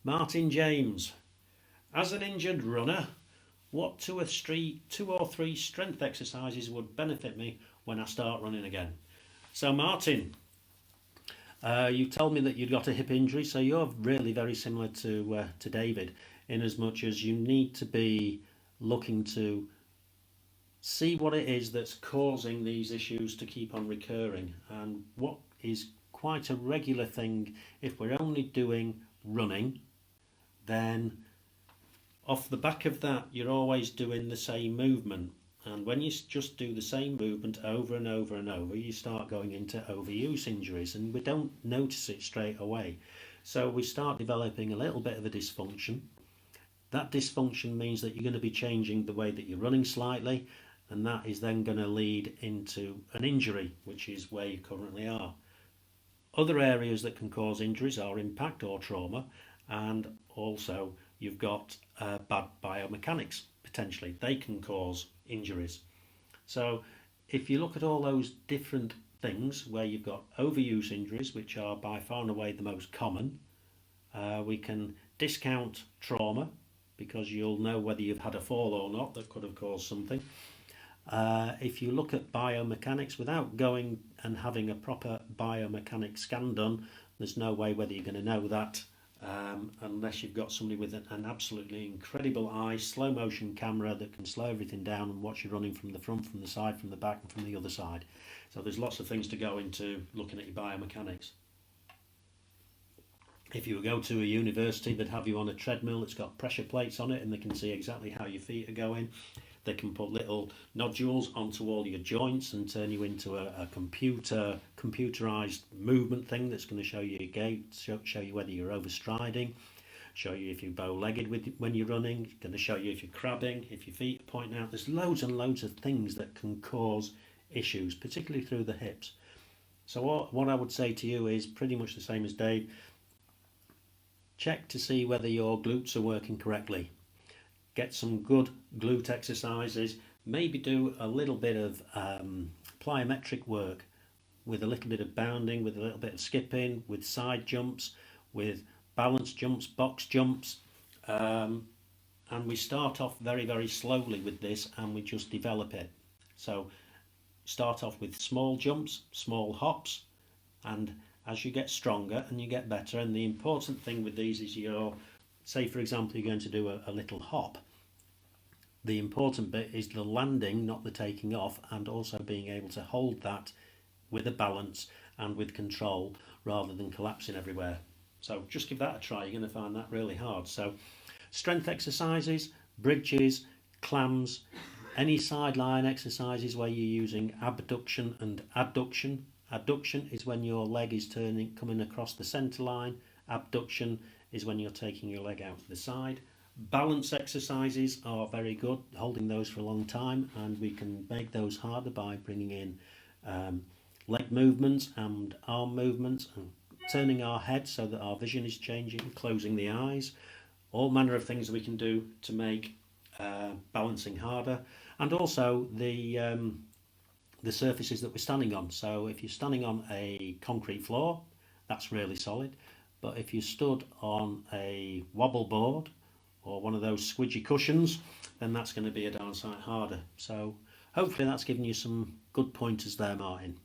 Martin James. As an injured runner, what two or three strength exercises would benefit me when I start running again? So Martin, you told me that you'd got a hip injury, so you're really very similar to David, in as much as you need to be looking to see what it is that's causing these issues to keep on recurring, and what is quite a regular thing. If we're only doing running, then off the back of that you're always doing the same movement, and when you just do the same movement over and over and over, you start going into overuse injuries, and we don't notice it straight away. So we start developing a little bit of a dysfunction. That dysfunction means that you're going to be changing the way that you're running slightly, and that is then going to lead into an injury, which is where you currently are. Other areas that can cause injuries are impact or trauma, and also you've got bad biomechanics potentially. They can cause injuries. So if you look at all those different things where you've got overuse injuries, which are by far and away the most common, we can discount trauma because you'll know whether you've had a fall or not that could have caused something. If you look at biomechanics, without going and having a proper biomechanic scan done, there's no way whether you're going to know that unless you've got somebody with an absolutely incredible eye, slow motion camera that can slow everything down and watch you running from the front, from the side, from the back and from the other side. So there's lots of things to go into looking at your biomechanics. If you go to a university, they'd have you on a treadmill that's got pressure plates on it, and they can see exactly how your feet are going. They can put little nodules onto all your joints and turn you into a computerized movement thing that's going to show you your gait, show you whether you're overstriding, show you if you're bow-legged when you're running. It's going to show you if you're crabbing, if your feet are pointing out. There's loads and loads of things that can cause issues, particularly through the hips. So what I would say to you is pretty much the same as Dave. Check to see whether your glutes are working correctly. Get some good glute exercises. Maybe do a little bit of plyometric work with a little bit of bounding, with a little bit of skipping, with side jumps, with balance jumps, box jumps. And we start off very, very slowly with this, and we just develop it. So start off with small jumps, small hops, and as you get stronger and you get better, and the important thing with these is say for example you're going to do a little hop, the important bit is the landing, not the taking off, and also being able to hold that with a balance and with control rather than collapsing everywhere. So just give that a try. You're going to find that really hard. So strength exercises, bridges, clams, any sideline exercises where you're using abduction and adduction. Adduction is when your leg is coming across the centre line. Abduction is when you're taking your leg out to the side. Balance exercises are very good, holding those for a long time, and we can make those harder by bringing in leg movements and arm movements and turning our head so that our vision is changing, closing the eyes, all manner of things we can do to make balancing harder. And also the surfaces that we're standing on. So if you're standing on a concrete floor, that's really solid, but if you stood on a wobble board or one of those squidgy cushions, then that's going to be a darn sight harder. So hopefully that's given you some good pointers there, Martin.